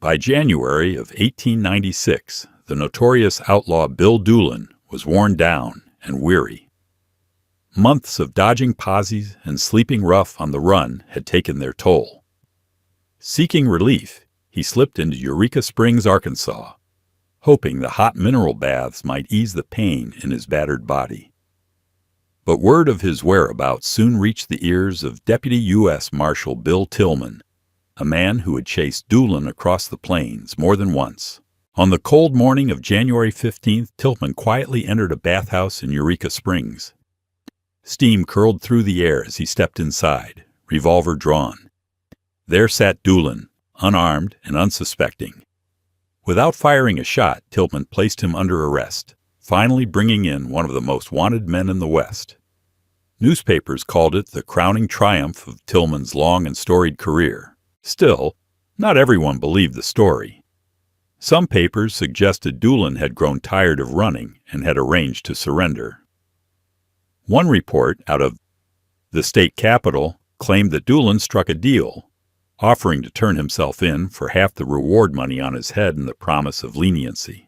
By January of 1896, the notorious outlaw Bill Doolin was worn down and weary. Months of dodging posses and sleeping rough on the run had taken their toll. Seeking relief, he slipped into Eureka Springs, Arkansas, hoping the hot mineral baths might ease the pain in his battered body. But word of his whereabouts soon reached the ears of Deputy U.S. Marshal Bill Tilghman, a man who had chased Doolin across the plains more than once. On the cold morning of January 15th, Tilghman quietly entered a bathhouse in Eureka Springs. Steam curled through the air as he stepped inside, revolver drawn. There sat Doolin, unarmed and unsuspecting. Without firing a shot, Tilghman placed him under arrest, finally bringing in one of the most wanted men in the West. Newspapers called it the crowning triumph of Tilghman's long and storied career. Still, not everyone believed the story. Some papers suggested Doolin had grown tired of running and had arranged to surrender. One report out of the state capital claimed that Doolin struck a deal, offering to turn himself in for half the reward money on his head and the promise of leniency.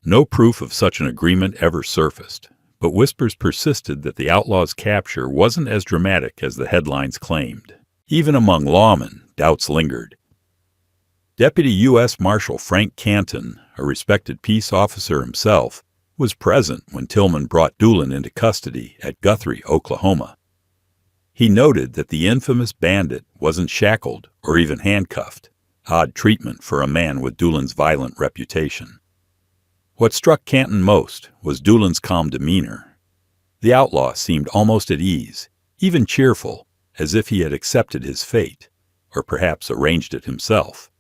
No proof of such an agreement ever surfaced, but whispers persisted that the outlaw's capture wasn't as dramatic as the headlines claimed. Even among lawmen, doubts lingered. Deputy U.S. Marshal Frank Canton, a respected peace officer himself, was present when Tilghman brought Doolin into custody at Guthrie, Oklahoma. He noted that the infamous bandit wasn't shackled or even handcuffed, odd treatment for a man with Doolin's violent reputation. What struck Canton most was Doolin's calm demeanor. The outlaw seemed almost at ease, even cheerful, as if he had accepted his fate, or perhaps arranged it himself.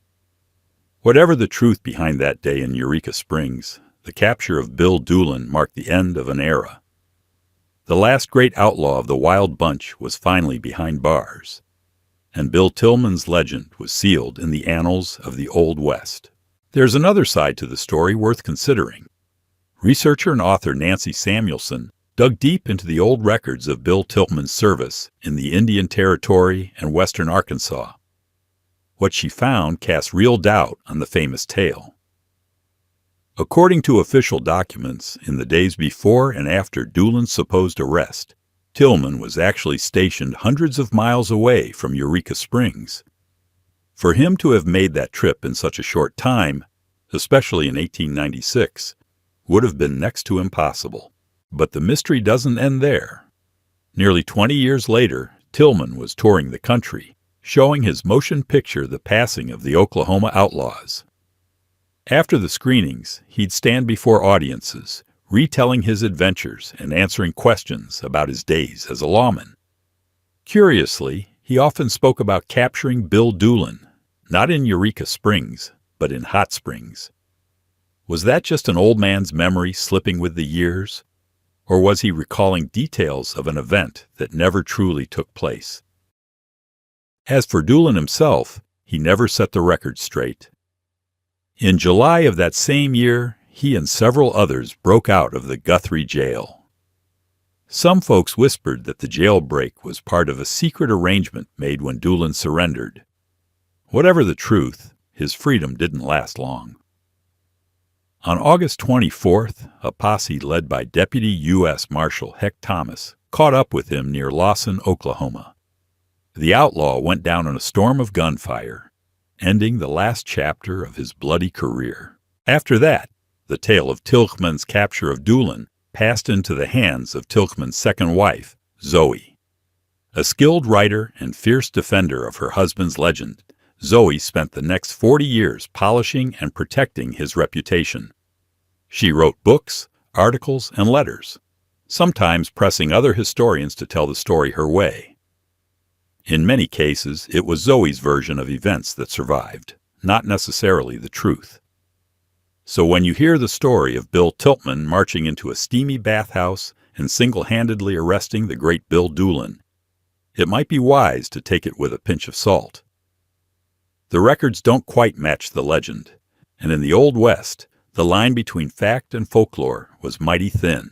Whatever the truth behind that day in Eureka Springs, the capture of Bill Doolin marked the end of an era. The last great outlaw of the wild bunch was finally behind bars, and Bill Tilghman's legend was sealed in the annals of the Old West. There's another side to the story worth considering. Researcher and author Nancy Samuelson dug deep into the old records of Bill Tilghman's service in the Indian Territory and western Arkansas. What she found cast real doubt on the famous tale. According to official documents, in the days before and after Doolin's supposed arrest, Tilghman was actually stationed hundreds of miles away from Eureka Springs. For him to have made that trip in such a short time, especially in 1896, would have been next to impossible. But the mystery doesn't end there. Nearly 20 years later, Tilghman was touring the country, showing his motion picture The Passing of the Oklahoma Outlaws. After the screenings, he'd stand before audiences, retelling his adventures and answering questions about his days as a lawman. Curiously, he often spoke about capturing Bill Doolin, not in Eureka Springs, but in Hot Springs. Was that just an old man's memory slipping with the years? Or was he recalling details of an event that never truly took place? As for Doolin himself, he never set the record straight. In July of that same year, he and several others broke out of the Guthrie jail. Some folks whispered that the jailbreak was part of a secret arrangement made when Doolin surrendered. Whatever the truth, his freedom didn't last long. On August 24th, a posse led by Deputy U.S. Marshal Heck Thomas caught up with him near Lawson, Oklahoma. The outlaw went down in a storm of gunfire, ending the last chapter of his bloody career. After that, the tale of Tilghman's capture of Doolin passed into the hands of Tilghman's second wife, Zoe. A skilled writer and fierce defender of her husband's legend, Zoe spent the next 40 years polishing and protecting his reputation. She wrote books, articles, and letters, sometimes pressing other historians to tell the story her way. In many cases, it was Zoe's version of events that survived, not necessarily the truth. So when you hear the story of Bill Tilghman marching into a steamy bathhouse and single-handedly arresting the great Bill Doolin, it might be wise to take it with a pinch of salt. The records don't quite match the legend, and in the Old West, the line between fact and folklore was mighty thin.